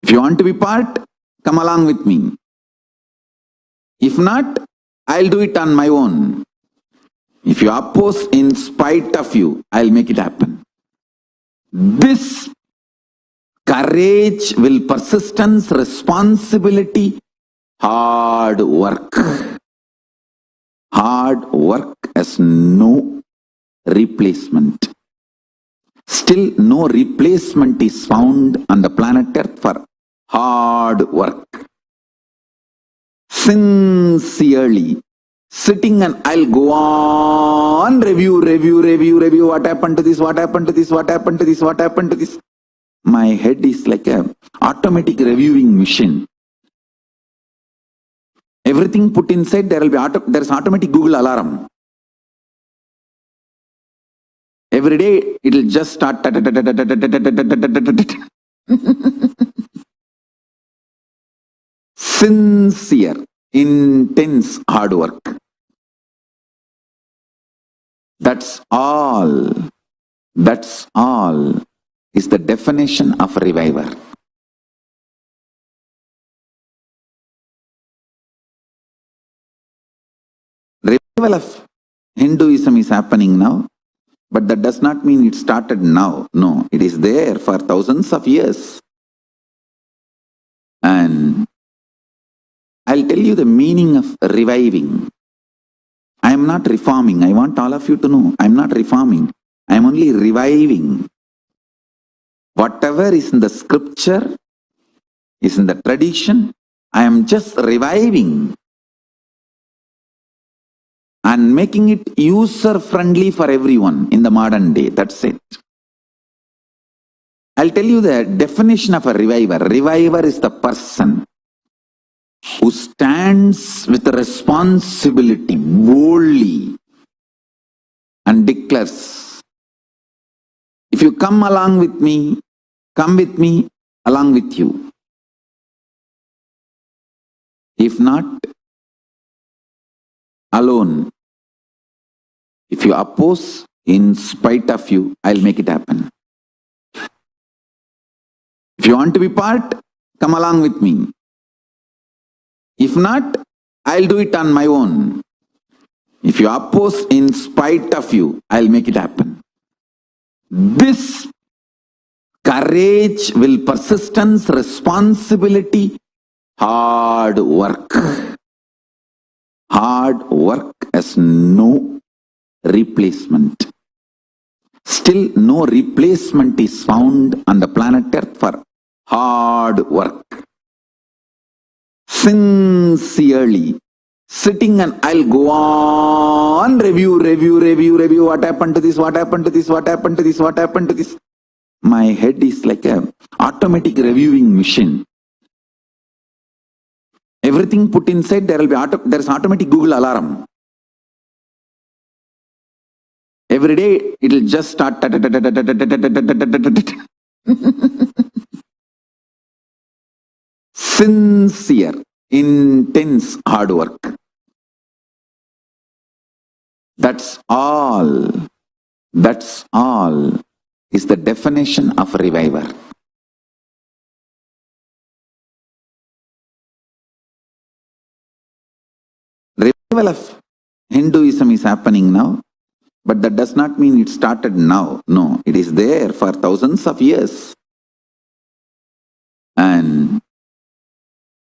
If you want to be part, come along with me. If not, I'll do it on my own. If you oppose in spite of you, I'll make it happen. This courage, will, persistence, responsibility, hard work. Hard work has no replacement. Still, no replacement is found on the planet Earth for hard work. Sincerely, sitting and I'll go on review, what happened to this, what happened to this, what happened to this, what happened to this. My head is like a automatic reviewing machine. Everything put inside, there's automatic Google alarm. Every day it'll just start. Sincere, intense hard work. That's all. That's all is the definition of a reviver. Revival of Hinduism is happening now, but that does not mean it started now. No, it is there for thousands of years. And I'll tell you the meaning of reviving. I am not reforming. I want all of you to know, I am not reforming. I am only reviving. Whatever is in the scripture, is in the tradition, I am just reviving and making it user-friendly for everyone in the modern day. That's it. I'll tell you the definition of a reviver. Reviver is the person who stands with responsibility boldly and declares, if you come along with me, come with me, along with you. If not, alone. If you oppose, in spite of you, I'll make it happen. If you want to be part, come along with me. If not, I'll do it on my own. If you oppose in spite of you, I'll make it happen. This courage, will, persistence, responsibility, hard work. Hard work has no replacement. Still, no replacement is found on the planet Earth for hard work. Sincerely, sitting and I'll go on review, what happened to this, what happened to this, what happened to this, what happened to this. My head is like a automatic reviewing machine. Everything put inside, there's automatic Google alarm. Every day it'll just start. Sincere, intense hard work. That's all. That's all is the definition of a reviver. Revival of Hinduism is happening now, but that does not mean it started now. No, it is there for thousands of years. And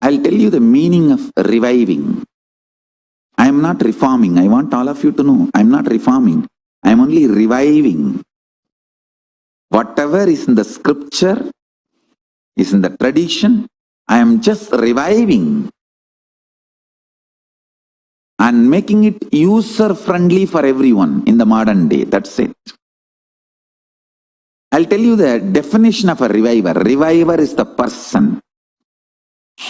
I'll tell you the meaning of reviving. I am not reforming. I want all of you to know, I am not reforming. I am only reviving. Whatever is in the scripture, is in the tradition, I am just reviving and making it user-friendly for everyone in the modern day. That's it. I'll tell you the definition of a reviver. Reviver is the person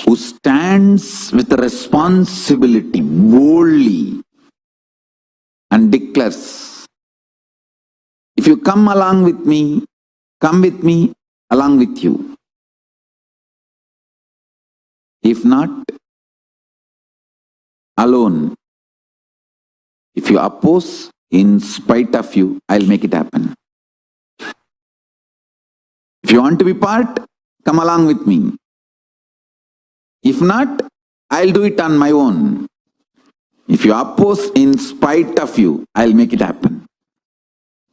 who stands with responsibility boldly and declares, if you come along with me, come with me, along with you. If not, alone. If you oppose, in spite of you, I'll make it happen. If you want to be part, come along with me. If not, I'll do it on my own. If you oppose in spite of you, I'll make it happen.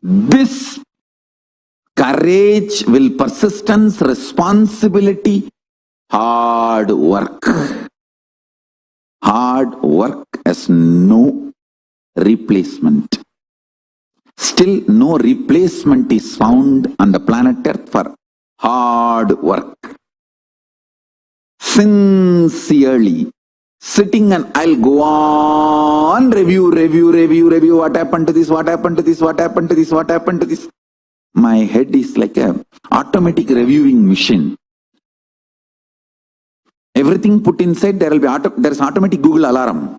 This courage, will, persistence, responsibility, hard work. Hard work has no replacement. Still, no replacement is found on the planet Earth for hard work. Sincerely, sitting and I'll go on, review, what happened to this, what happened to this, what happened to this, what happened to this. My head is like a automatic reviewing machine. Everything put inside, there's automatic Google alarm.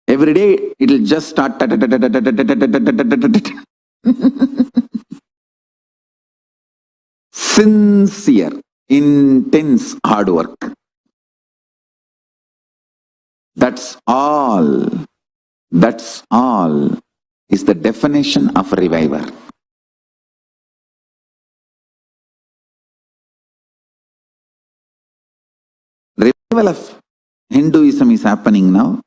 Every day, it'll just start. Sincere, intense hard work. That's all. That's all is the definition of a reviver. Revival of Hinduism is happening now,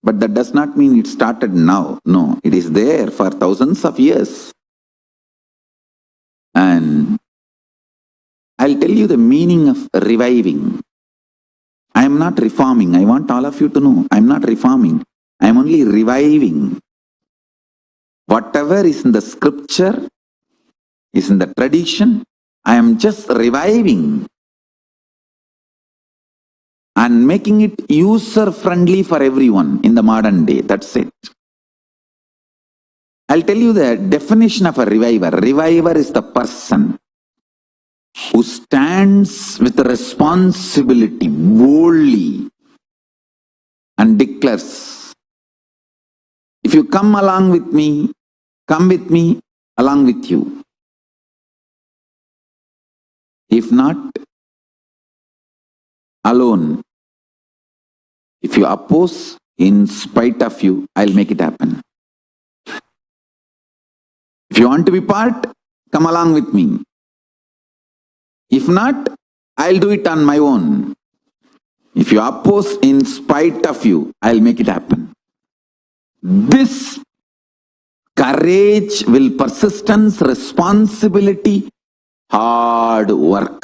but that does not mean it started now. No, it is there for thousands of years. And I'll tell you the meaning of reviving. I am not reforming. I want all of you to know, I am not reforming. I am only reviving. Whatever is in the scripture, is in the tradition, I am just reviving and making it user-friendly for everyone in the modern day. That's it. I'll tell you the definition of a reviver. Reviver is the person who stands with responsibility boldly and declares, if you come along with me, come with me along with you. If not, alone. If you oppose, in spite of you, I'll make it happen. If you want to be part, come along with me. If not, I'll do it on my own. If you oppose in spite of you, I'll make it happen. This courage, will, persistence, responsibility, hard work.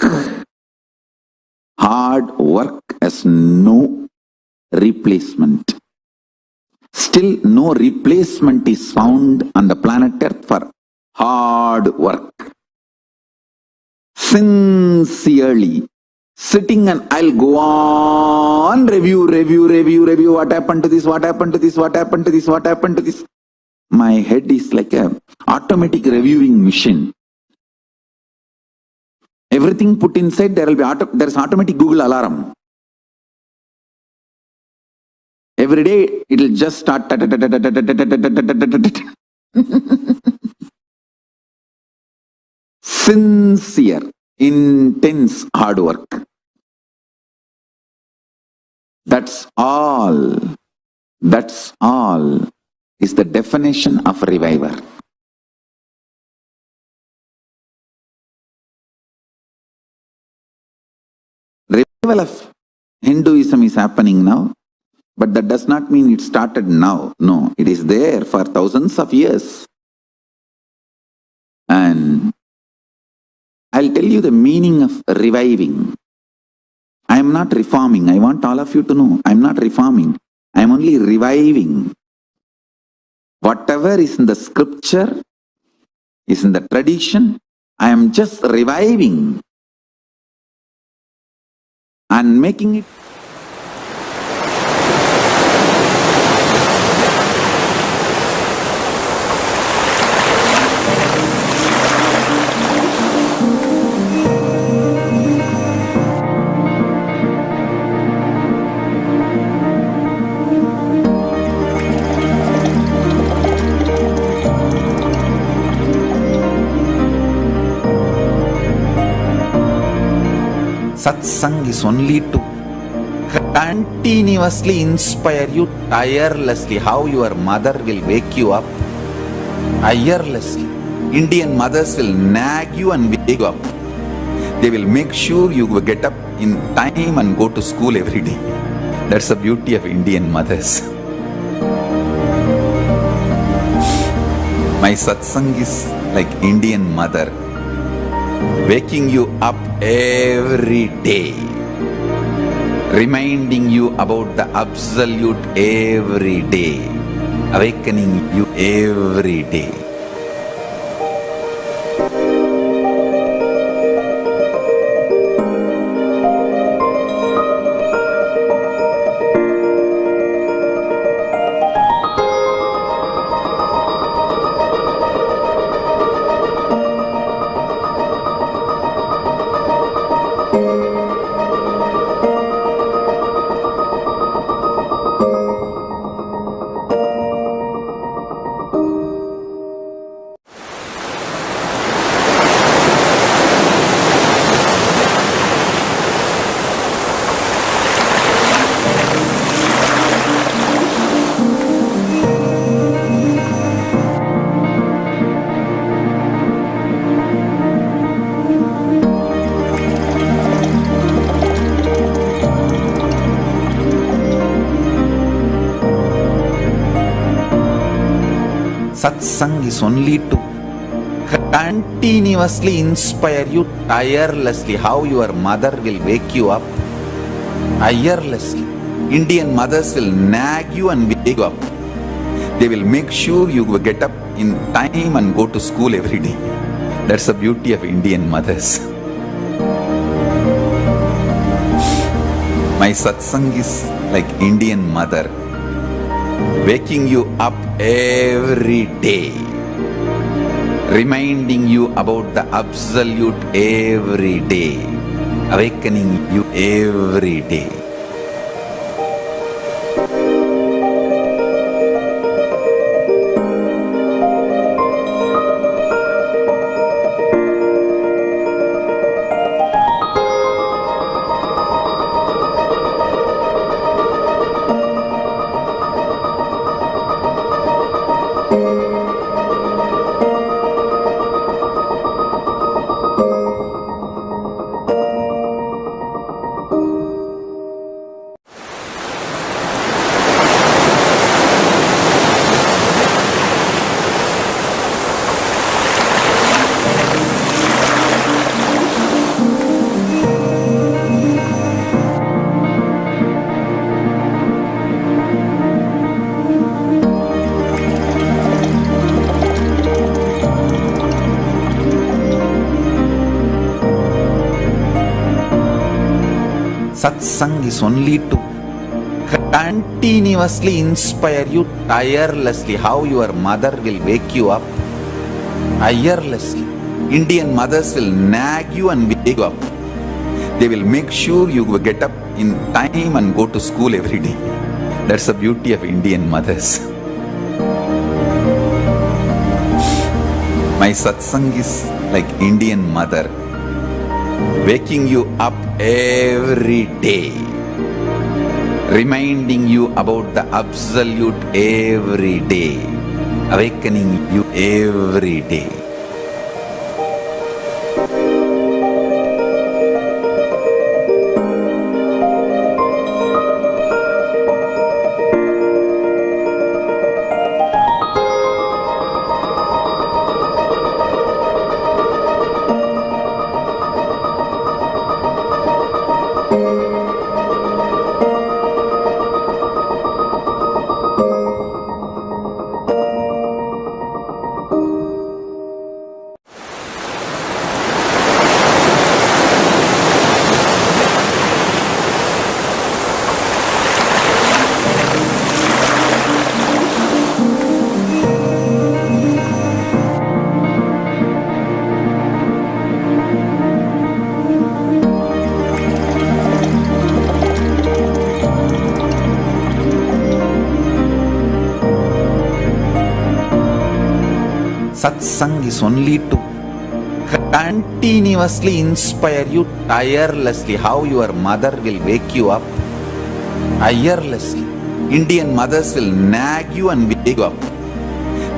Hard work has no replacement. Still, no replacement is found on the planet Earth for hard work. Sincerely, sitting and I'll go on, review, what happened to this, what happened to this, what happened to this, what happened to this. My head is like a automatic reviewing machine. Everything put inside, there's automatic Google alarm. Every day, it'll just start. Sincere, intense hard work. That's all. That's all is the definition of a reviver. Revival of Hinduism is happening now, but that does not mean it started now. No, it is there for thousands of years. And I'll tell you the meaning of reviving. I am not reforming. I want all of you to know, I am not reforming. I am only reviving. Whatever is in the scripture, is in the tradition, I am just reviving and making it. Satsang is only to continuously inspire you tirelessly. How your mother will wake you up tirelessly. Indian mothers will nag you and wake you up. They will make sure you get up in time and go to school every day. That's the beauty of Indian mothers. My satsang is like Indian mother, waking you up every day, reminding you about the absolute every day, awakening you every day. Satsang is only to continuously inspire you tirelessly. How your mother will wake you up tirelessly. Indian mothers will nag you and wake you up. They will make sure you get up in time and go to school every day. That's the beauty of Indian mothers. My satsang is like Indian mother, waking you up every day, reminding you about the absolute every day, awakening you every day. Satsang is only to continuously inspire you tirelessly. How your mother will wake you up tirelessly. Indian mothers will nag you and wake you up. They will make sure you get up in time and go to school every day. That's the beauty of Indian mothers. My satsang is like Indian mother, waking you up every day, reminding you about the absolute every day, awakening you every day. Satsang is only to continuously inspire you tirelessly. How your mother will wake you up tirelessly. Indian mothers will nag you and wake you up.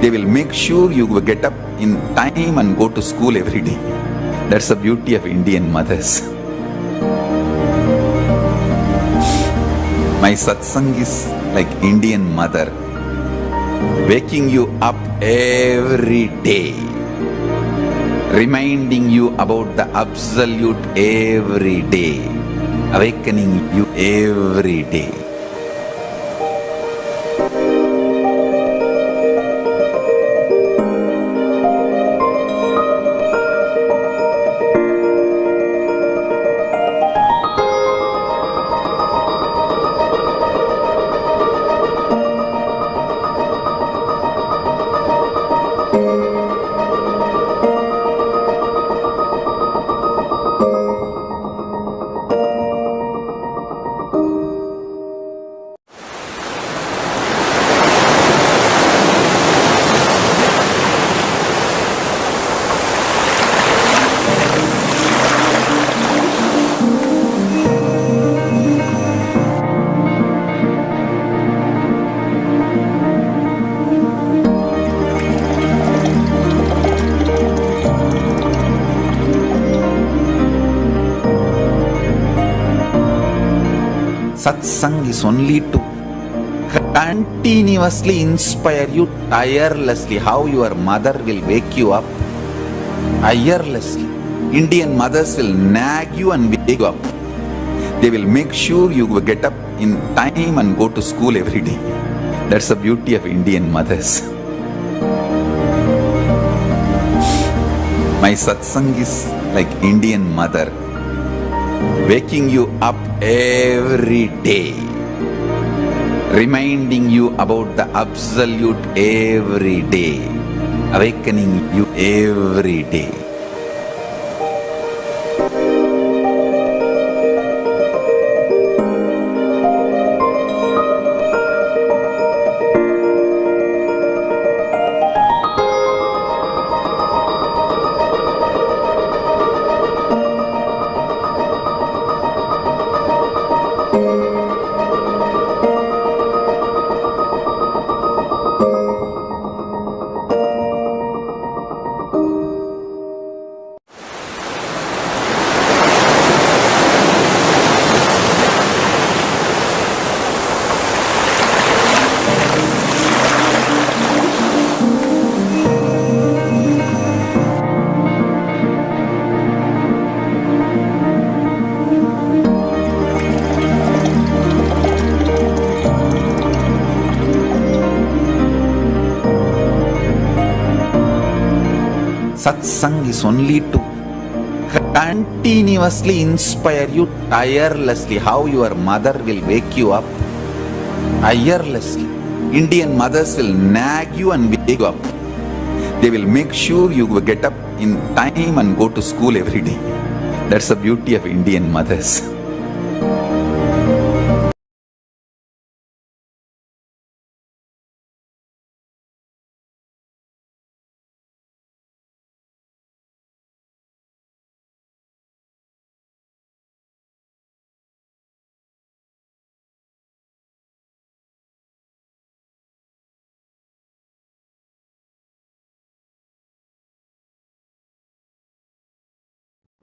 They will make sure you get up in time and go to school every day. That's the beauty of Indian mothers. My satsang is like Indian mother, waking you up every day, reminding you about the absolute every day, awakening you every day. Satsang is only to continuously inspire you tirelessly. How your mother will wake you up tirelessly. Indian mothers will nag you and wake you up. They will make sure you get up in time and go to school every day. That's the beauty of Indian mothers. My satsang is like Indian mother, waking you up every day, reminding you about the absolute every day, awakening you every day. Satsang is only to continuously inspire you tirelessly. How your mother will wake you up tirelessly. Indian mothers will nag you and wake you up. They will make sure you get up in time and go to school every day. That's the beauty of Indian mothers.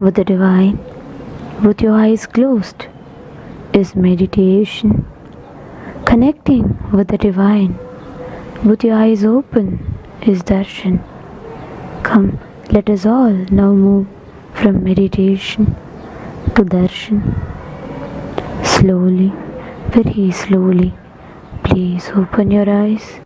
With the divine, with your eyes closed, is meditation. Connecting with the divine, with your eyes open, is darshan. Come, let us all now move from meditation to darshan. Slowly, very slowly, please open your eyes.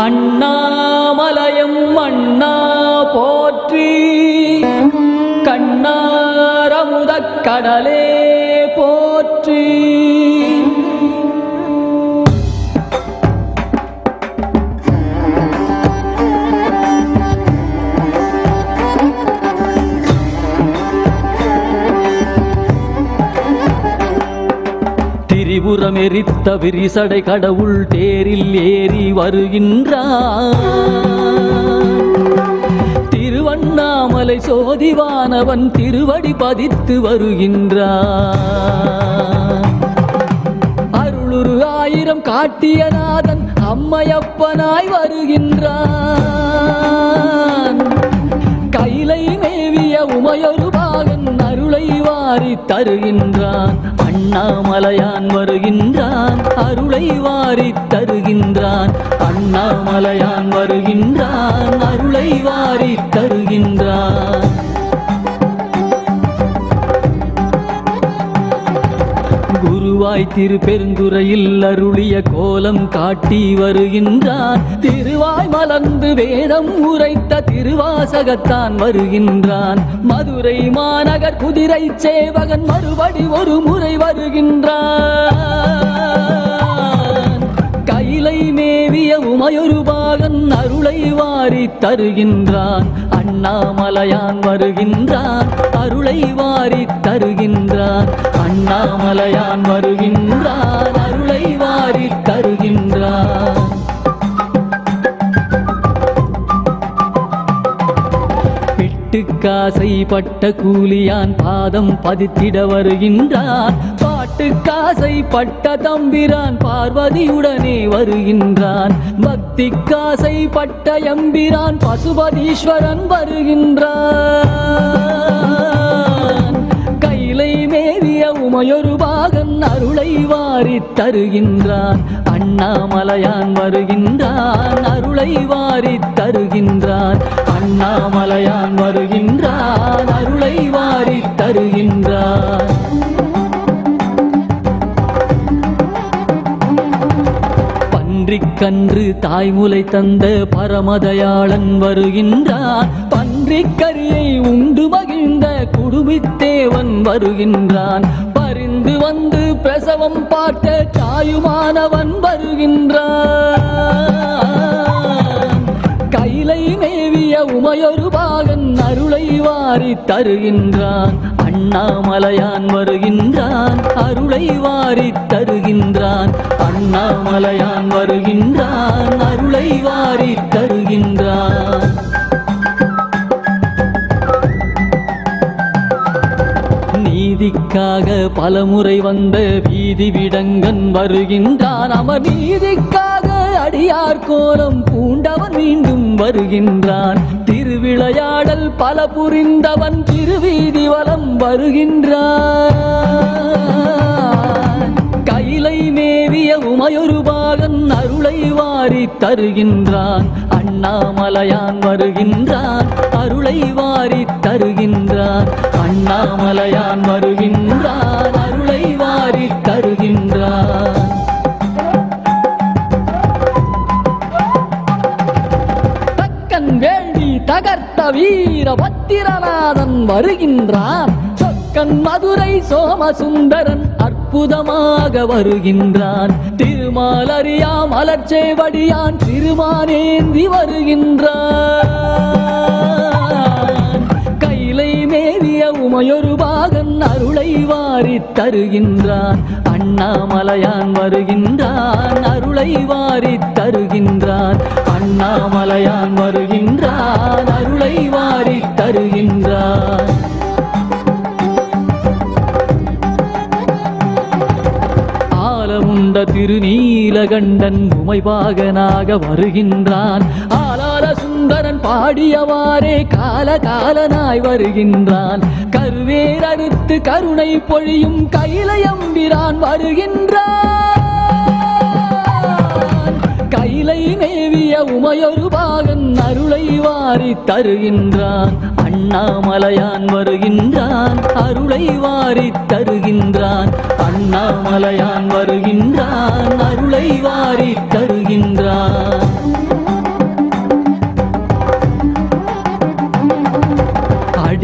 அண்ணாமலையம் அண்ணா போற்றி, கண்ணாரமுதக் கடலே போ போற்றி. திரிபுரம் எரித்த விரிசடை கடவுள் தேரில் ஏறி வருகின்றான். திருவண்ணாமலை சோதிவானவன் திருவடி பதித்து வருகின்றான். அருளுரு ஆயிரம் காட்டிய நாதன் அம்மையப்பனாய் வருகின்றான். கைலை மேவிய உமையொரு பாகன் அருளை வாரி தருகின்றான். அண்ணாமலையான் வருகின்றான், அருளை வாரி தருகின்றான். அண்ணாமலையான் வருகின்றான், அருளை வாரி தருகின்றான். குருவாய் திருப்பெருந்துறையில் அருளிய கோலம் காட்டி வருகின்றான். திருவாய் மலர்ந்து வேதம் உரைத்த திருவாசகத்தான் வருகின்றான். மதுரை மாநகர் குதிரை சேவகன் மறுபடி ஒரு முறை வருகின்றான். கைலை மேவிய உமையொரு பாகன் அருளை வாரி தருகின்றான். அண்ணாமலையான் வருகின்றான், அருளை வாரி தருகின்றான். அண்ணாமலையான் வருகின்றான், அருளை வாரி தருகின்றான். பிட்டுக்காசை பட்ட கூலியான் பாதம் பதித்திட வருகின்றான். பாட்டுக்காசை பட்ட தம்பிரான் பார்வதியுடனே வருகின்றான். பக்திக்காசை பட்ட எம்பிரான் பசுபதீஸ்வரன் வருகின்றான். கைலை மேவிய உமையொரு பாகன் அருளை வாரி தருகின்றான். அண்ணாமலையான் வருகின்றான், அருளை வாரி தருகின்றான். அண்ணாமலையான் வருகின்றான், அருளை வாரி தருகின்றான். பன்றிக்கன்று தாய்முலை தந்த பரமதயாளன் வருகின்றான். பன்றிக்கரியை உண்டு மகிழ்ந்த குடுமித்தேவன் வருகின்றான். பரிந்து வந்து பிரசவம் பார்த்த தாயுமானவன் வருகின்றான். கைலை மேவிய உமையொரு பாகன் அருளை வாரி தருகின்றான். அண்ணாமலையான் வருகின்றான், அருளை வாரி தருகின்றான். அண்ணாமலையான் வருகின்றான், அருளை வாரி தருகின்றான். நீதிக்காக பலமுறை வந்த வீதி விடங்கன் வருகின்றான். அவர் நீதிக்காக அடியார் கோலம் பூண்டவன் மீண்டும் வருகின்றான். திருவிளையாடல் பல புரிந்தவன் திருவீதி வலம் வருகின்றான். கைலை மேவிய உமையொரு பாகன் அருளை வாரி தருகின்றான். அண்ணாமலையான் வருகின்றான், அருளை வாரி தருகின்றான். அண்ணாமலையான் வருகின்றான், அருளை வாரி தருகின்றான். தக்கன் வேள்வி தகர்த்த வீர பத்திரநாதன் வருகின்றான். சொக்கன் மதுரை சோமசுந்தரன் அற்புதமாக வருகின்றான். திருமாலறியா மலர்ச்சேவடியான் திருமானேந்தி வருகின்றான். கைலை மேவிய உமையொரு பாகன் அருளை வாரி தருகின்றான். அண்ணாமலையான் வருகின்றான், அருளை வாரி தருகின்றான். அண்ணாமலையான் வருகின்றான், அருளை வாரி தருகின்றான். ஆலமுண்ட திருநீலகண்டன் உமைபாகனாக வருகின்றான். ஆலால சுந்தரன் பாடியவாறே காலகாலனாய் வருகின்றான். கருவேர் அறுத்து கருணை பொழியும் கைலையம்பிரான் வருகின்றான். கைலை மேவிய உமையொரு பாகன் அருளை வாரி தருகின்றான். அண்ணாமலையான் வருகின்றான், அருளை வாரி தருகின்றான். அண்ணாமலையான் வருகின்றான், அருளை வாரி தருகின்றான்.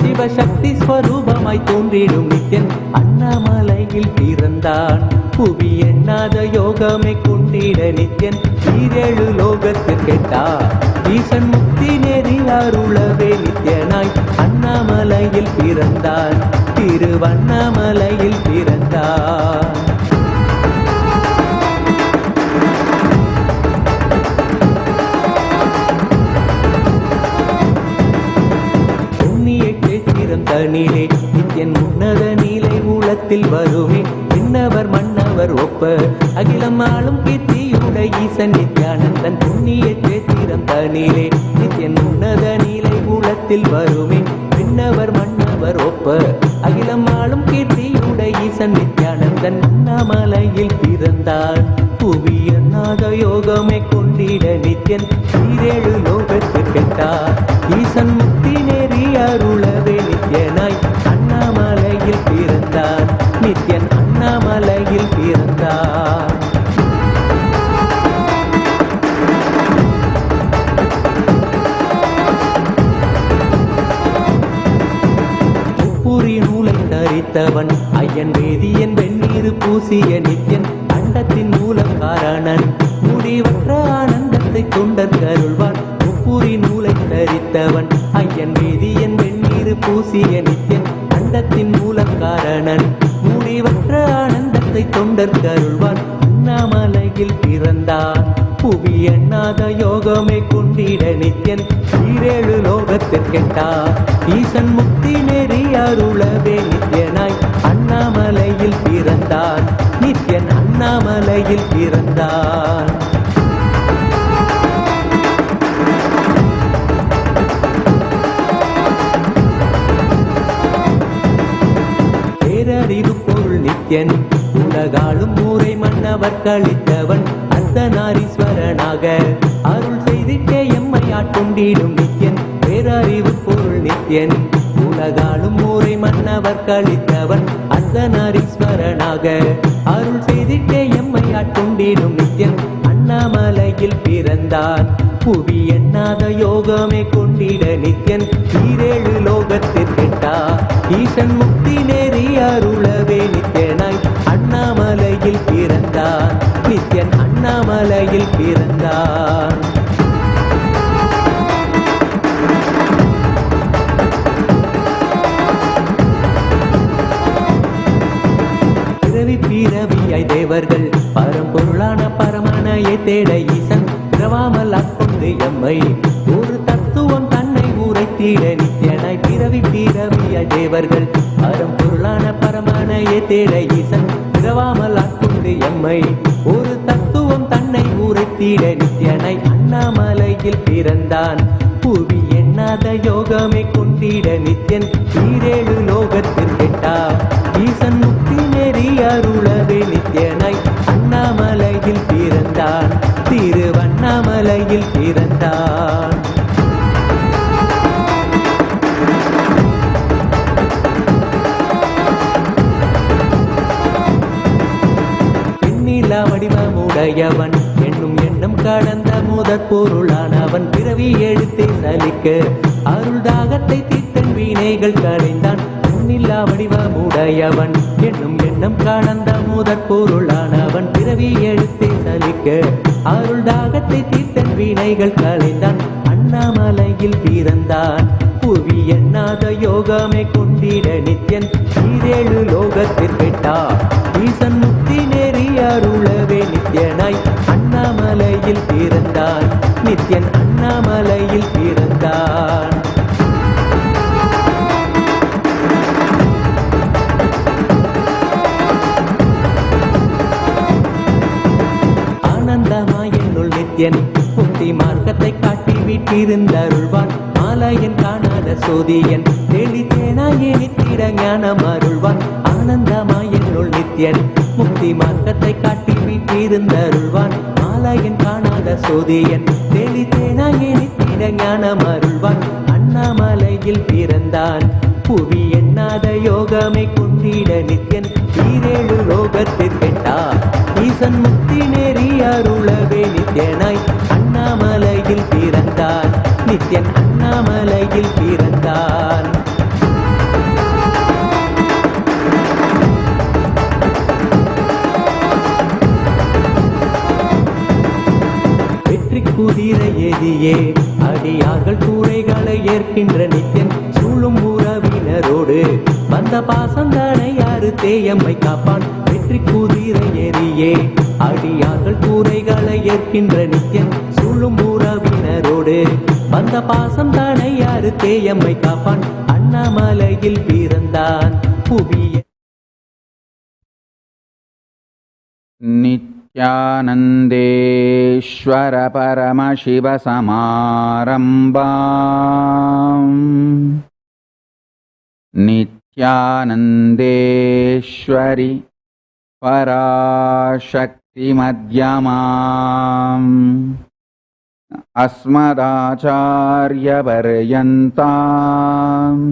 சிவசக்தி ஸ்வரூபமாய் தோன்றிடும் நித்யன் அண்ணாமலையில் பிறந்தான். புவி எண்ணாத யோகமை கொண்டிட நித்யன் ஈரேழு லோகத்தில் கேட்டார். ஈசன் முக்தி நெறி அருளவே நித்யனாய் அண்ணாமலையில் பிறந்தான். திருவண்ணாமலையில் பிறந்தான். தனிலே நித்யன் உன்னத நீலை மூலத்தில் வருமே. விண்ணவர் மன்னவர் ஒப்ப அகிலம் ஆளும் கீர்த்தியுட ஈசன் நித்யானந்தன் புண்ணிய சேத்திரம் தனிலே நித்யன் உன்னத நீலை மூலத்தில் வருமே. விண்ணவர் மன்னவர் ஒப்ப அகிலம் ஆளும் கீர்த்தியுட ஈசன் நித்யானந்தன் அண்ணாமலையில் பிறந்தான். புவி எண்ணாத யோகமே கொண்டிட நித்யன் ஈரேழு லோகத்தில் கேட்டார். ஈசன் முக்தி நெறி அருளவே நித்யனாய் அண்ணாமலையில் பிறந்தான். நித்யன் அண்ணாமலையில் பிறந்தான். முப்புரி நூலை தரித்தவன் ஐயன் வேதியன் வெந்நீர் பூசிய நித்யன் அண்டத்தின் மூலக்காரணன் முடிவற்ற ஆனந்தத்தை தொண்டர் கருள்வான். முப்புரி நூலை தரித்தவன் ஐயன் வேதியன் வெந்நீர் பூசிய நித்யன் அண்டத்தின் மூலக்காரணன் முடிவற்ற ஆனந்தத்தை தொண்டர் கருள்வான். அண்ணாமலையில் பிறந்தான். புவி எண்ணாத யோகமே கொண்டிட நித்யன் ஈரேழு லோகத்தில் கேட்டார். ஈசன் முக்தி நெறி அருளவே நித்யனாய் அண்ணாமலையில் பிறந்தான். நித்யன் அண்ணாமலையில் பிறந்தான். பேரறிவு பொருள் நித்யன் உலகாளும் ஊரை மன்னவர் கழித்தவன் அர்த்தநாரீஸ்வரனாக அருள் செய்திட்டே எம்மை ஆட்கொண்டிடும் நித்யன். பேரறிவு பொருள் நித்யன் உலகாளும் ஊரை மன்னவர் கழித்தவன் அர்த்தநாரீஸ்வரனாக அருள் செய்திட்டே எம்மை ஆட்கொண்டிடும் நித்யன் அண்ணாமலையில் பிறந்தான். புவி எண்ணாத யோகமே கொண்டிட நித்யன் ஈரேழு லோகத்தில் கேட்டார். ஈசன் முக்தி நெறி அருளவே நித்யனாய் அண்ணாமலையில் பிறந்தான். நித்யன் அண்ணாமலையில் பிறந்தான். பிறவி பிறவியாய் தேவர்கள் பரம்பொருளான பரமனையை தேட ஈசன் பிறவாமல் ஆட்கொண்டு எம்மை ஒரு தத்துவம் தன்னை உரைத்திட நித்யனாய். பிறவி பிறவியாய் தேவர்கள் பரம்பொருளான பரமனையை தேட ஈசன் பிறவாமல் ஆட்கொண்டு எம்மை ஒரு தத்துவம் தன்னை உரைத்திட நித்யனாய் அண்ணாமலையில் பிறந்தான். புவி எண்ணாத யோகமே கொண்டிட நித்யன் ஈரேழு லோகத்தில் கேட்டார். ஈசன் முக்தி நெறி அருளவே நித்யனாய் அண்ணாமலையில் பிறந்தான். திருவண்ணாமலையில் பிறந்தான். பெண்ணிலா வடிவமுடையவன் என்னும் எண்ணம் கடந்த முதற் பொருளானவன் பிறவி எடுத்தே சலிக்க அருள் தாகத்தை தீர்த்தன் வீணைகள் களைந்தான். பெண்ணிலா வடிவமுடையவன் என்னும் எண்ணம் கடந்த முதற் பொருளானவன் பிறவி எடுத்தே சலிக்க அருள் தாகத்தை தீர்த்தன் வீணைகள் களைந்தான். அண்ணாமலையில் பிறந்தான். புவி எண்ணாத யோகமே கொண்டிட நித்யன் ஈரேழு லோகத்தில் கேட்டார். ஈசன் முக்தி நெறி அருளவே நித்யனாய் அண்ணாமலையில் பிறந்தான். நித்யன் அண்ணாமலையில் பிறந்தான். ஆனந்தமாய் என்னுள் நித்யன் முக்தி மார்க்கத்தை காட்டி விட்டிருந்தருள்வான். மாலையன் காணாத சோதியன் தெளித்தேனாயே நித்திட ஞானம் அருள்வான். ஆனந்தமாய் என்னுள் நித்யன் முக்தி மார்க்கத்தை காட்டி விட்டிருந்தருள்வான். மாலையன் காணாத சோதியன் தெளித்தேனாயே நித்திட ஞானம் அருள்வான். அண்ணாமலையில் பிறந்தான். புவி எண்ணாத யோகமே கொண்டிட நித்யன் ஈரேழு லோகத்தில் கேட்டார். ஈசன் முக்தி நெறி அருளவே நித்யனாய் அண்ணாமலையில் பிறந்தான். நித்யன் அண்ணாமலையில் பிறந்தான். குதிரை ஏறியே அடியார்கள் கூரைகளை ஏற்கின்ற நித்தியன் சூழும் உறவினரோடு வந்த பாசந்தானை யாரு தேயம்மை காப்பான் வெற்றி குதிரை ஏறியே அடியார்கள் கூரைகளை ஏற்கின்ற நித்தியன் சூழும் உறவினரோடு வந்த பாசந்தானை யாரு தேயம்மை காப்பான் அண்ணாமலையில் பிறந்தான் புவிய नित्यानन्देश्वर परमशिव समारम्भाम् नित्यानन्देश्वरि पराशक्तिमध्यमाम् अस्मदाचार्यपर्यन्ताम्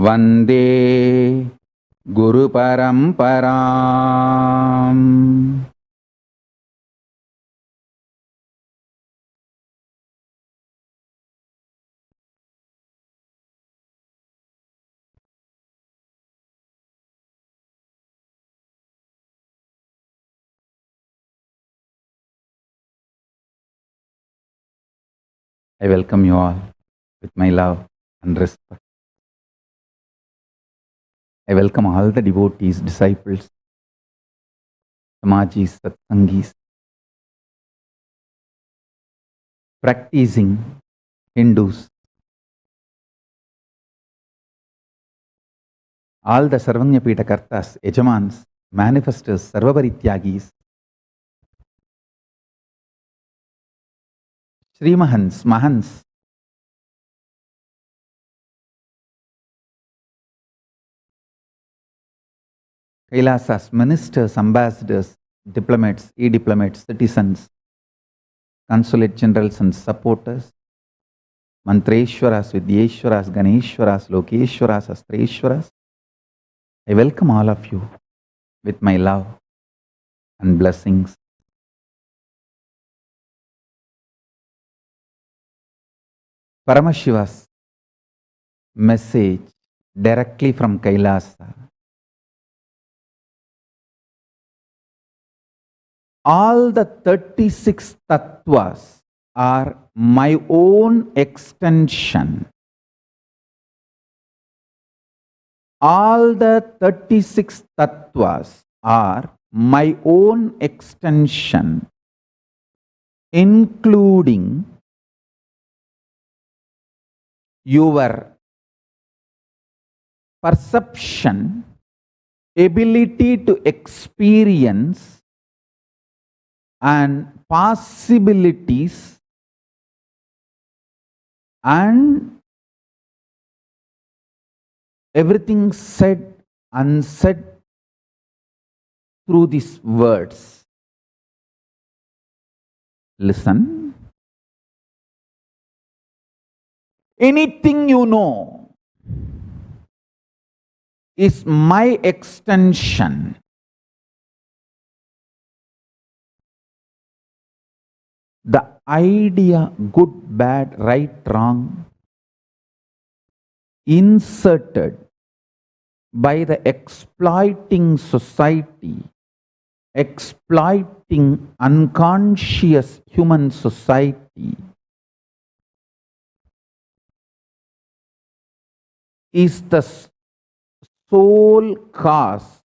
वन्दे Guru Paramparam. I welcome you all with my love and respect. I welcome all the devotees, disciples, Samajis, Satsangis, practicing Hindus, all the Sarvanyapita Kartas, Yajamans, manifestors, Sarvaparityagis, Sri Mahans, Mahans, Kailasas, ministers, ambassadors, diplomats, e-diplomats, citizens, consulate generals and supporters, Mantreshwaras, Vidyeshwaras, Ganeshwaras, Lokeshwaras, Astreshwaras. I welcome all of you with my love and blessings. Paramashiva's message directly from Kailasa. All the 36 tattvas are my own extension. All the 36 tattvas are my own extension, including your perception, ability to experience, and possibilities, and everything said, unsaid through these words. Listen. Anything you know is my extension. The idea good, bad, right, wrong inserted by the exploiting society, exploiting unconscious human society, is the sole cause,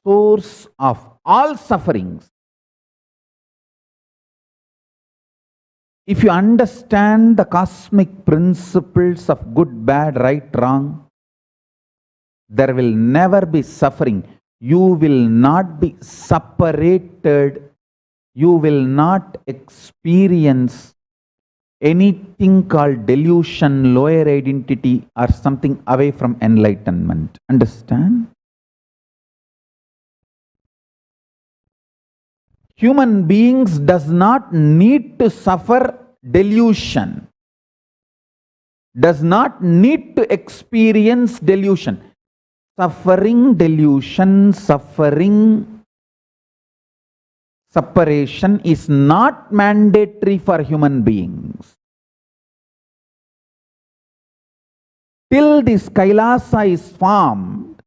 source of all sufferings. If you understand the cosmic principles of good, bad, right, wrong, there will never be suffering. You will not be separated. You will not experience anything called delusion, lower identity, or something away from enlightenment. Understand? Human beings does not need to suffer delusion, does not need to experience delusion. Suffering delusion, suffering separation is not mandatory for human beings. Till this Kailasa is formed,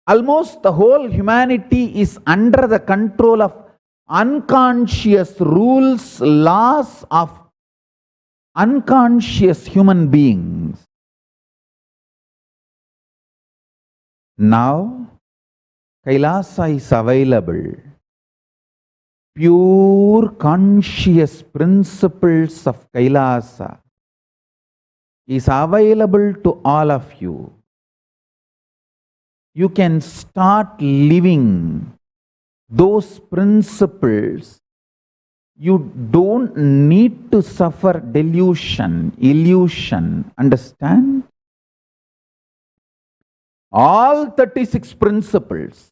almost the whole humanity is under the control of unconscious rules, laws of unconscious human beings. Now, Kailasa is available. Pure conscious principles of Kailasa is available to all of you. You can start living those principles. You don't need to suffer delusion, illusion. Understand? All 36 principles,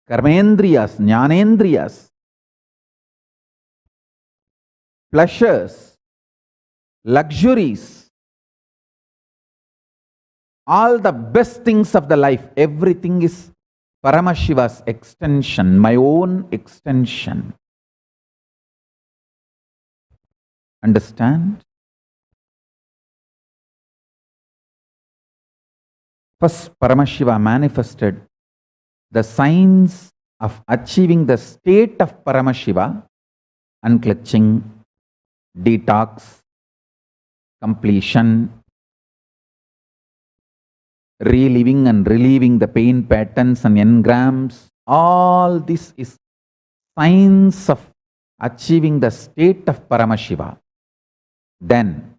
karmendriyas, jnanendriyas, pleasures, luxuries, all the best things of the life, everything is Paramashiva's extension, my own extension. Understand? First, Paramashiva manifested the signs of achieving the state of Paramashiva: unclutching, detox, completion, reliving and relieving the pain patterns and engrams. All this is signs of achieving the state of Paramashiva. Then,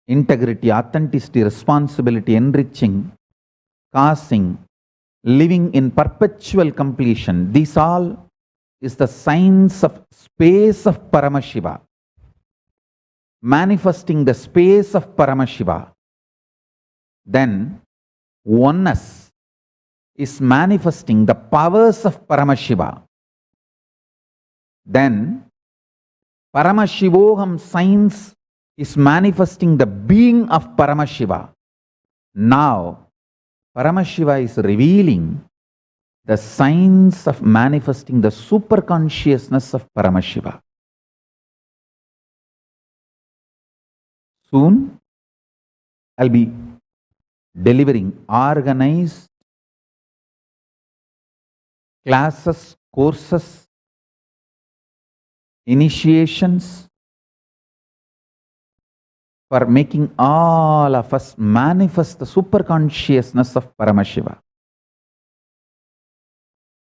integrity, authenticity, responsibility, enriching, causing, living in perpetual completion. These all is the signs of space of Paramashiva. Manifesting the space of Paramashiva. Then, oneness is manifesting the powers of Paramashiva. Then, Paramashivoham signs is manifesting the being of Paramashiva. Now, Paramashiva is revealing the signs of manifesting the super consciousness of Paramashiva. Soon, I'll be delivering organized classes, courses, initiations for making all of us manifest the super consciousness of Paramashiva.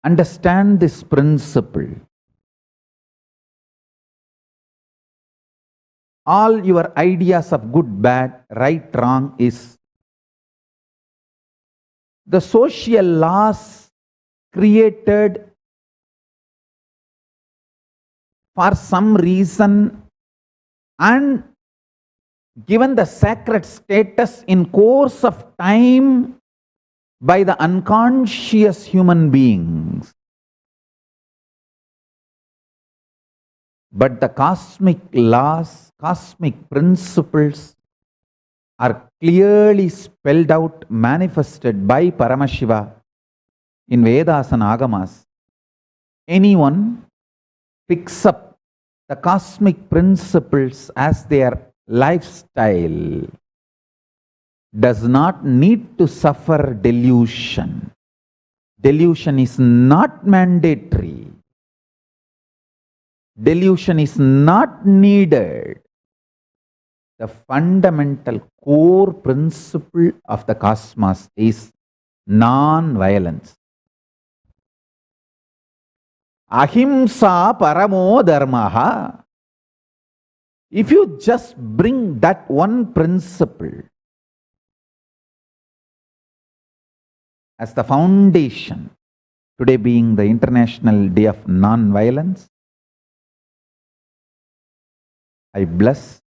Understand this principle. All your ideas of good, bad, right, wrong is the social laws created for some reason and given the sacred status in course of time by the unconscious human beings. But the cosmic laws, cosmic principles are clearly spelled out, manifested by Paramashiva in Vedas and Agamas. Anyone picks up the cosmic principles as their lifestyle does not need to suffer delusion. Delusion is not mandatory. Delusion is not needed. The fundamental core principle of the cosmos is non-violence. Ahimsa paramo dharmaha. If you just bring that one principle as the foundation, today being the International Day of Non-Violence, I bless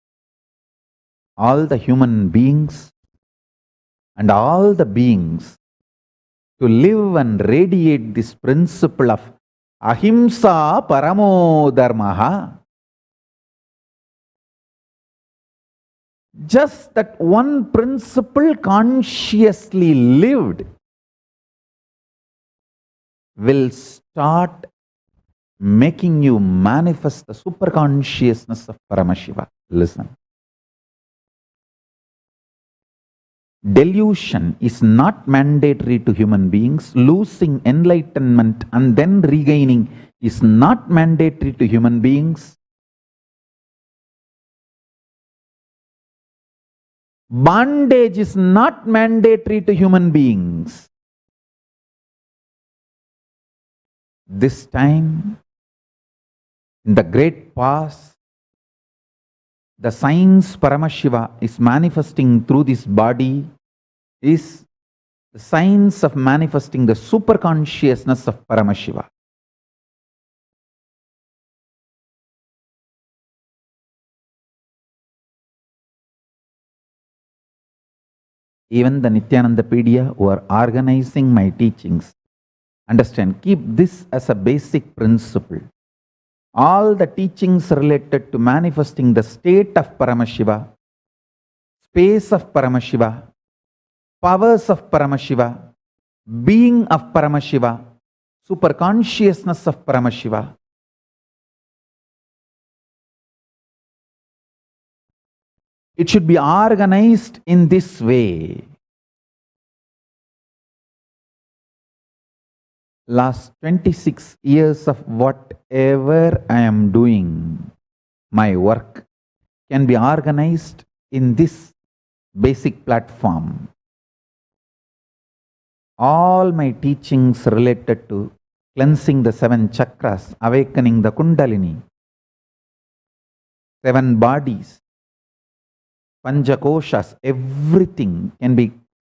all the human beings and all the beings to live and radiate this principle of Ahimsa paramo dharmaha. Just that one principle consciously lived will start making you manifest the super consciousness of Paramashiva. Listen. Delusion is not mandatory to human beings. Losing enlightenment and then regaining is not mandatory to human beings. Bondage is not mandatory to human beings. This time, in the great past, the science Paramashiva is manifesting through this body is the science of manifesting the superconsciousness of Paramashiva. Even the Nityanandapedia who are organizing my teachings, understand, keep this as a basic principle. All the teachings related to manifesting the state of Paramashiva, space of Paramashiva, powers of Paramashiva, being of Paramashiva, superconsciousness of Paramashiva, it should be organized in this way. Last 26 years of whatever I am doing, my work can be organized in this basic platform. All my teachings related to cleansing the 7 chakras, awakening the Kundalini, 7 bodies, Panchakoshas, everything can be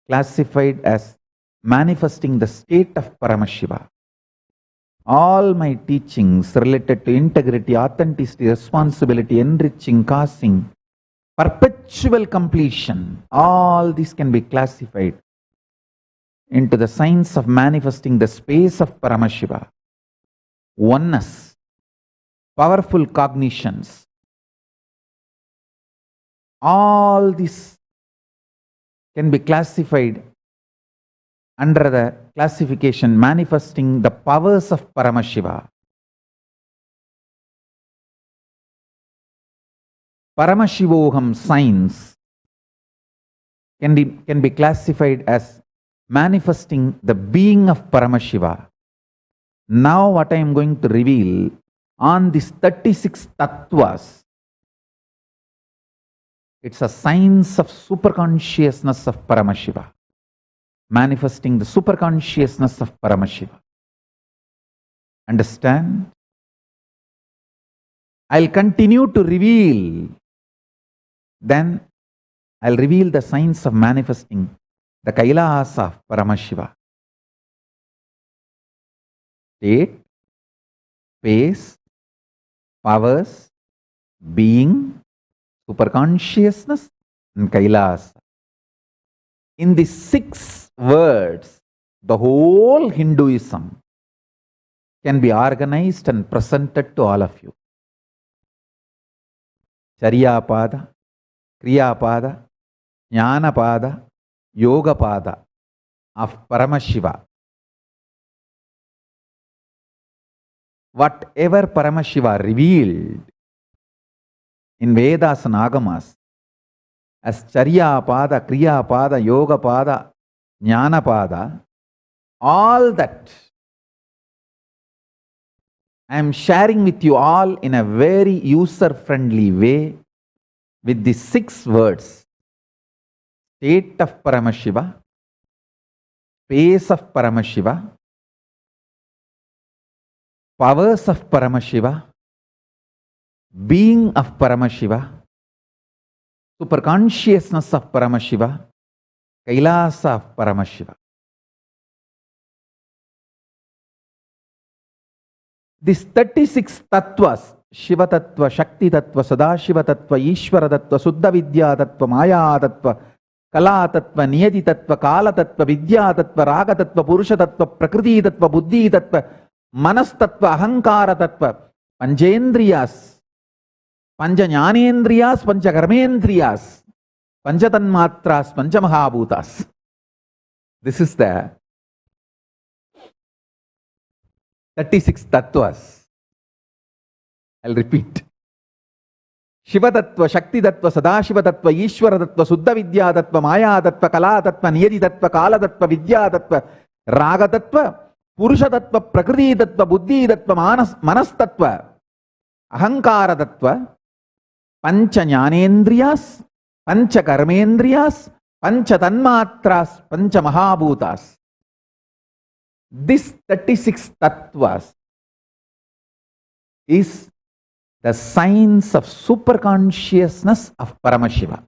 classified as manifesting the state of Paramashiva. All my teachings related to integrity, authenticity, responsibility, enriching, causing, perpetual completion, all these can be classified into the science of manifesting the space of Paramashiva. Oneness, powerful cognitions, all this can be classified under the classification manifesting the powers of Paramashiva. Paramashivoham science can be classified as manifesting the being of Paramashiva. Now what I am going to reveal on these 36 tattvas, it's a science of superconsciousness of Paramashiva, manifesting the superconsciousness of Paramashiva. Understand? I'll continue to reveal. Then I'll reveal the science of manifesting the Kailasa of Paramashiva. State, space, powers, being, superconsciousness, and Kailasa. In these 6 words, the whole Hinduism can be organized and presented to all of you. Charyapada, Kriyapada, Jnanapada, Yogapada of Paramashiva. Whatever Paramashiva revealed in Vedas and Agamas as Charyapada, Kriyapada, Yogapada, Jnanapada, all that I am sharing with you all in a very user-friendly way with these 6 words. State of Paramashiva, space of Paramashiva, powers of Paramashiva, being of Paramashiva, superconsciousness of Paramashiva, Kailasa of Paramashiva. These 36 tattvas, Shiva tattva, Shakti tattva, Sadashiva tattva, Ishvara tattva, Suddha Vidya tattva, Maya tattva, Kala tattva, Niyati tattva, Kala tattva, Vidya tattva, Raga tattva, Purusha tattva, Prakriti tattva, Buddhi tattva, Manas tattva, Ahankara tattva, Panchendriyas, Panchajnanendriyas, Panchakarmendriyas, Panchatanmatras, Panchamahabhutas. This is the 36 tattvas. I'll repeat. शिवतत्व, शक्तितत्व, सदाशिवतत्व, ईश्वरतत्व, शुद्ध विद्यातत्व, मायातत्व, कलातत्व, नियतितत्व, कालतत्व, विद्यातत्व, रागतत्व, पुरुषतत्व, प्रकृतितत्व, बुद्धितत्व, मनस्तत्व, अहंकारतत्व, पंच ज्ञानेन्द्रियास, पंच कर्मेन्द्रियास, पंच तन्मात्रास, पंच महाभूतास. This 36 tattvas is the science of superconsciousness of Paramashiva.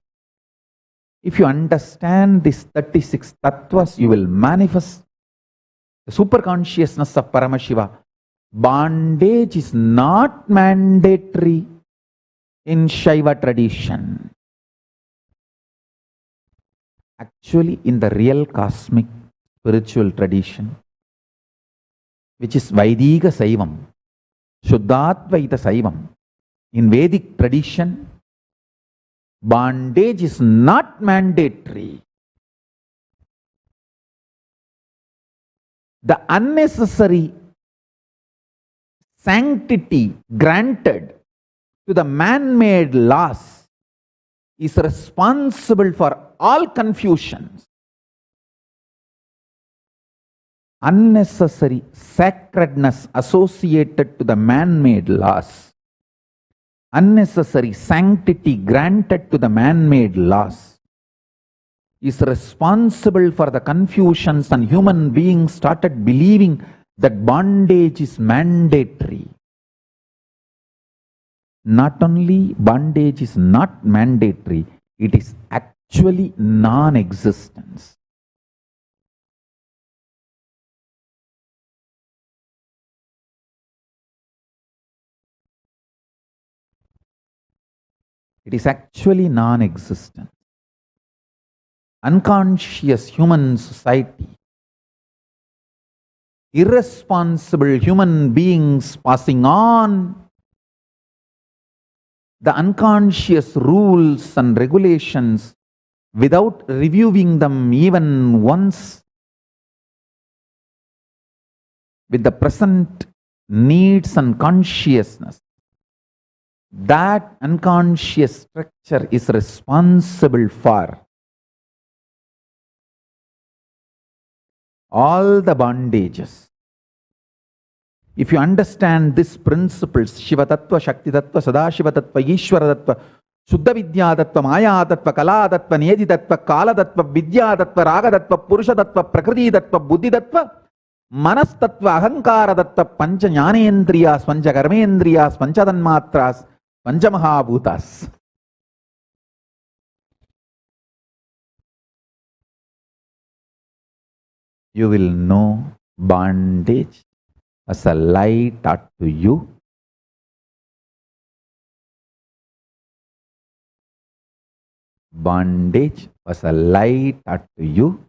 If you understand these 36 tattvas, you will manifest the superconsciousness of Paramashiva. Bondage is not mandatory in Shaiva tradition. Actually, in the real cosmic spiritual tradition, which is Vaidika Saivam, Shuddhatvaita Saivam, in Vedic tradition, bondage is not mandatory. The unnecessary sanctity granted to the man-made laws is responsible for all confusions. Unnecessary sacredness associated to the man-made laws, unnecessary sanctity granted to the man-made laws is responsible for the confusions, and human beings started believing that bondage is mandatory. Not only bondage is not mandatory, it is actually non-existence. It is actually non-existent. Unconscious human society, irresponsible human beings passing on the unconscious rules and regulations without reviewing them even once with the present needs and consciousness. That unconscious structure is responsible for all the bondages. If you understand these principles, Shiva Tattva, Shakti Tattva, Sadashiva Tattva, Ishvara Tattva, Shuddha Vidya Tattva, Maya Tattva, Kala Tattva, Niyati Tattva, Kala Tattva, Vidya Tattva, Raga Tattva, Purusha Tattva, Prakriti Tattva, Buddhi Tattva, Manas Tattva, Ahankara Tattva, Pancha Jnanendriyas, Pancha Karmendriyas, Pancha Tanmatras, Pancha Mahabhutas. You will know bondage as a lie taught to you. Bondage was a lie taught to you.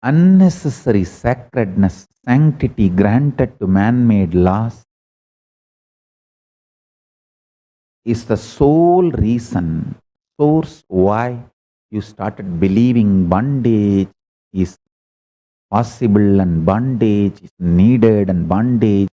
Unnecessary sacredness, sanctity granted to man-made laws is the sole reason, source why you started believing bondage is possible and bondage is needed and bondage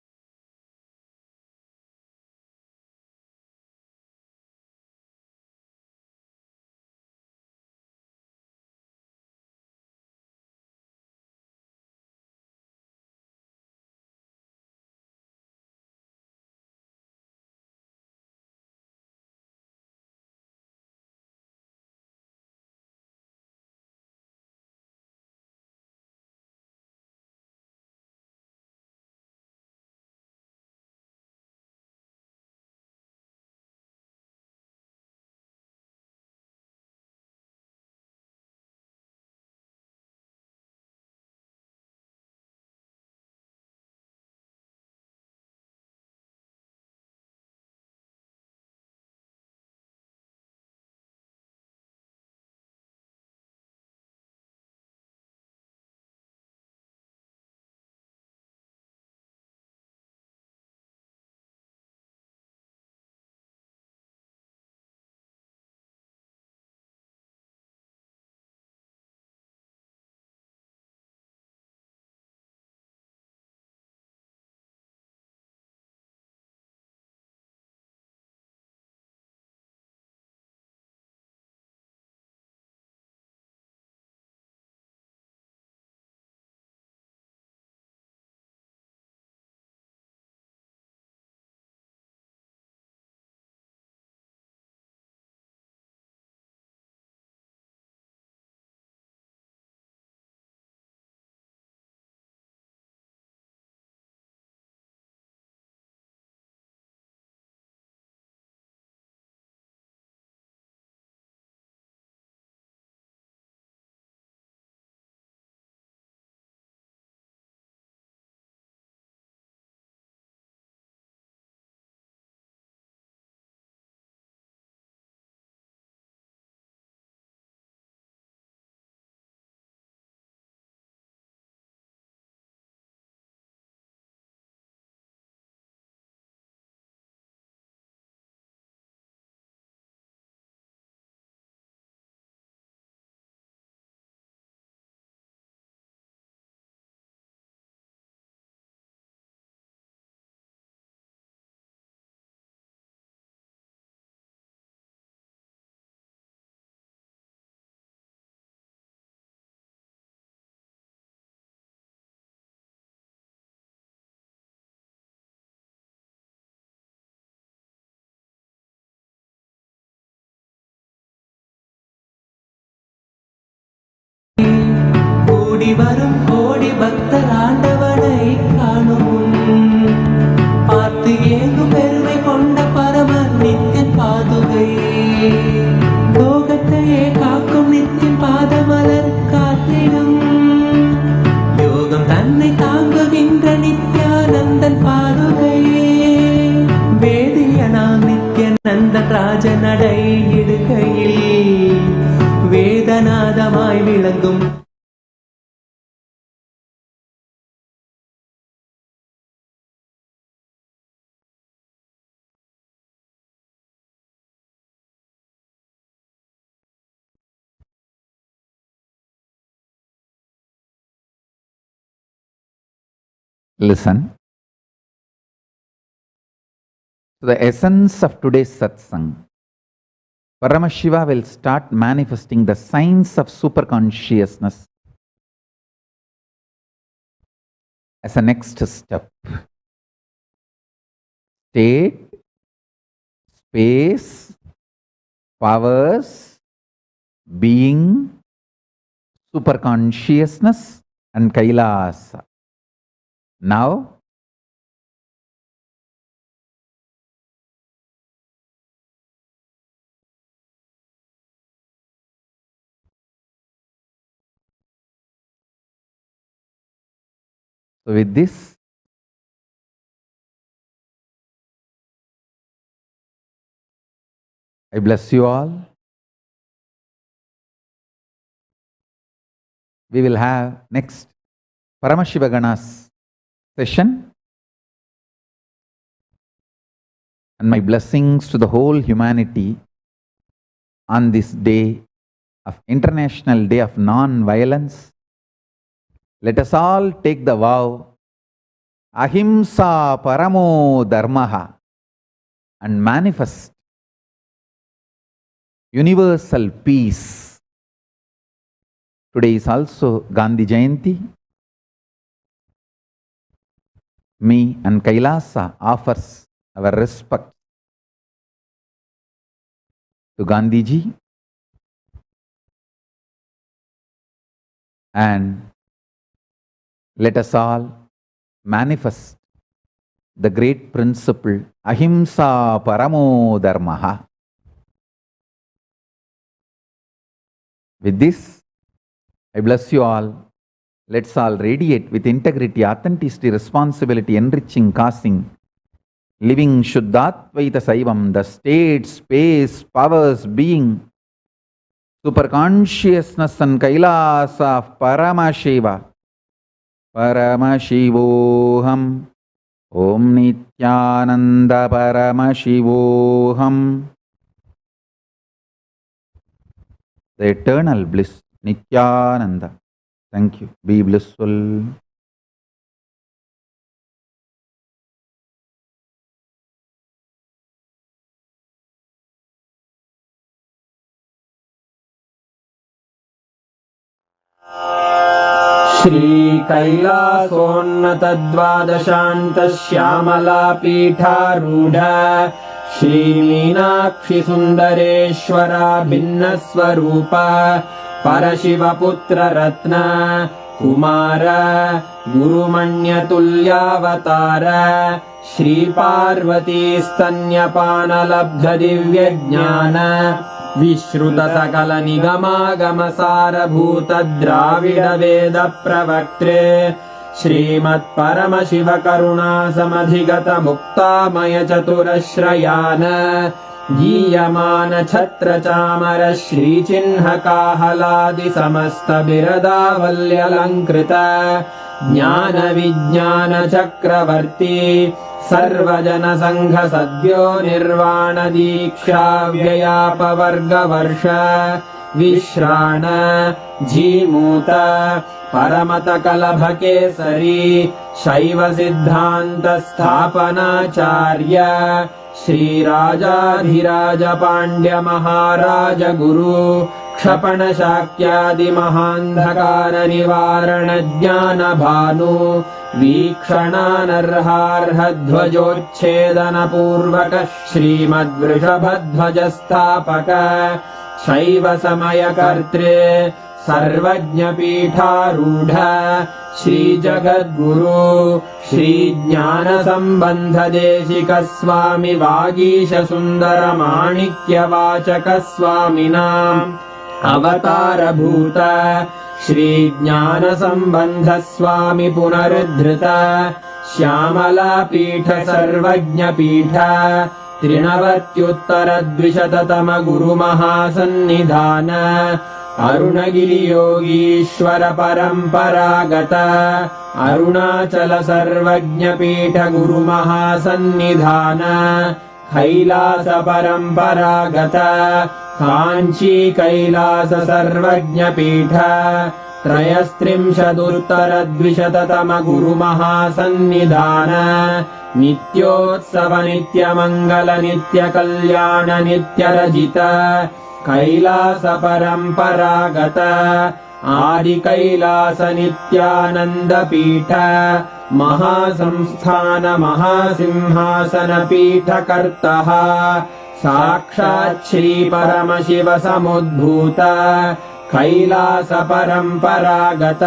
வேளையில் வேதநாதமாய் விளங்கும் Listen. So the essence of today's satsang, Paramashiva will start manifesting the signs of superconsciousness as a next step. State, space, powers, being, superconsciousness and Kailasa. Now, so with this, I bless you all. We will have next Paramashiva Ganas session, and my blessings to the whole humanity on this day of International Day of Non-Violence. Let us all take the vow, Ahimsa Paramo Dharmaha, and manifest universal peace. Today is also Gandhi Jayanti. Me and Kailasa offers our respect to Gandhiji and let us all manifest the great principle Ahimsa Paramo Dharmaha. With this, I bless you all. Let's all radiate with integrity, authenticity, responsibility, enriching, causing, living Shuddhatvaita Saivam, the state, space, powers, being, superconsciousness and Kailasa of Paramashiva. Paramashivoham, Om Nityananda Paramashivoham. The eternal bliss, Nityananda. Thank you. Be blissful. श्रीकैलासोन्नतद्वादशान्तश्यामलापीठारूढ श्रीमीनाक्षिसुन्दरेश्वरा भिन्नस्वरूप परशिवपुत्ररत्न Kumar गुरुमण्यतुल्यावतार श्रीपार्वतीस्तन्यपानलब्धदिव्यज्ञान विश्रुतसकलनिगमागमसारभूतद्राविडवेदप्रवक्त्रे श्रीमत्परमशिवकरुणासमधिगतमुक्तामयचतुरश्रयान् गीयमानछत्रचामर श्रीचिह्नकाहलादिसमस्तबिरदावल्यलङ्कृत ज्ञानविज्ञानचक्रवर्ती सर्वजनसङ्घसद्यो निर्वाणदीक्षाव्ययापवर्गवर्ष विश्राण Jimuta परमतकलभकेसरी शैवसिद्धान्तस्थापनाचार्य श्रीराजाधिराजपाण्ड्यमहाराज गुरु क्षपणशाक्यादिमहान्धकारनिवारणज्ञानभानु वीक्षणानर्हार्हध्वजोच्छेदनपूर्वक श्रीमद्वृषभध्वजस्थापक शैवसमयकर्त्रे सर्वज्ञपीठारूढ श्रीजगद्गुरु श्रीज्ञानसम्बन्धदेशिकस्वामि वागीशसुन्दरमाणिक्यवाचकस्वामिनाम् अवतारभूत श्रीज्ञानसम्बन्धस्वामि पुनरुद्धृत श्यामलापीठ सर्वज्ञपीठ त्रिनवत्युत्तरद्विशततम गुरुमहासन्निधान अरुणगिरियोगीश्वर परम्परागत अरुणाचल सर्वज्ञपीठ गुरुमहासन्निधान कैलास परम्परागत काञ्ची कैलास सर्वज्ञपीठ त्रयस्त्रिंशदुत्तरद्विशततम गुरुमहासन्निधान नित्योत्सव नित्यमङ्गल नित्यकल्याण नित्यरजित कैलास परम्परागत आदिकैलास नित्यानन्दपीठ महासंस्थान महासिंहासन पीठकर्तः साक्षात् श्री परमशिव समुद्भूत कैलास परम्परागत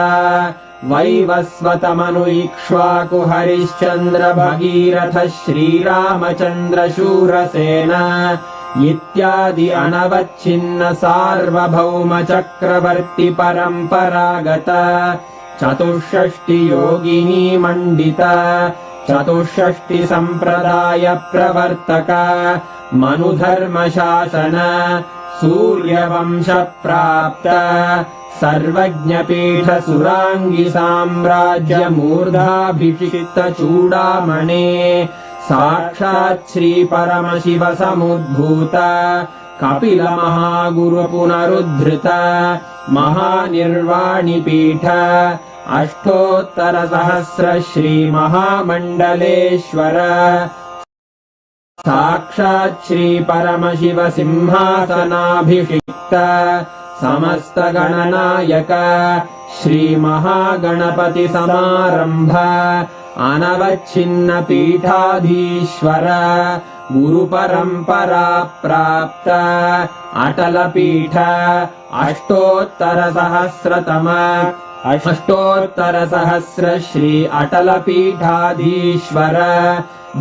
वैवस्वतमनु इक्ष्वाकु हरिश्चन्द्र भगीरथ श्रीरामचन्द्र शूरसेन इत्यादि अनवच्छिन्न सार्वभौम चक्रवर्ति परम्परागत चतुष्षष्टि योगिनी मण्डित चतुष्षष्टि सम्प्रदाय प्रवर्तक मनुधर्म शासन सूर्यवंश प्राप्त सर्वज्ञपीठ सुराङ्गी साम्राज्य मूर्धाभिषिक्त चूडामणे साक्षात् श्री परमशिव समुद्भूत कपिल महागुरु पुनरुद्धृत महानिर्वाणिपीठ अष्टोत्तर सहस्र श्री महामण्डलेश्वर साक्षात् श्री परमशिव सिंहासनाभिषिक्त समस्त गणनायक श्री महागणपति समारंभ अनवच्छिन्न पीठाधीश्वर गुरु परंपरा प्राप्त अटल पीठ अष्टोत्तर सहस्र श्री अटल पीठाधीश्वर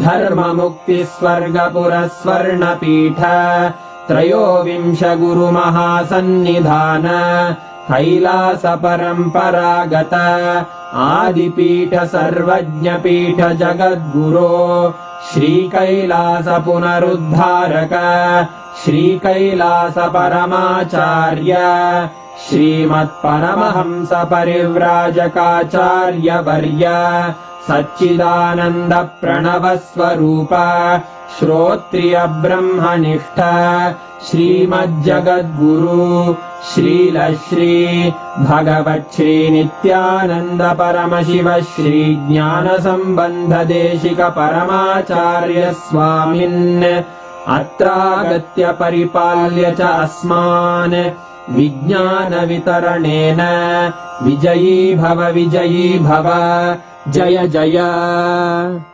धर्म मुक्ति स्वर्गपुर स्वर्ण पीठ त्रयोविंश गुरु महासन्निधान कैलास परम्परागत आदिपीठ सर्वज्ञपीठ जगद्गुरो श्री कैलास पुनरुद्धारक श्री कैलास परमाचार्य श्रीमत्परमहंस परिव्राजकाचार्य वर्य सच्चिदानंद प्रणव स्वरूप श्रोत्रिय ब्रह्मनिष्ठ श्रीमज्जगद्गुरु श्रील श्री भगवत् श्री नित्यानंद परमशिव श्री ज्ञान संबंध देशिक परमाचार्य स्वामिन् अत्रागत्य परिपाल्य च अस्मान् विज्ञान वितरणेन विजयी भव जय जय।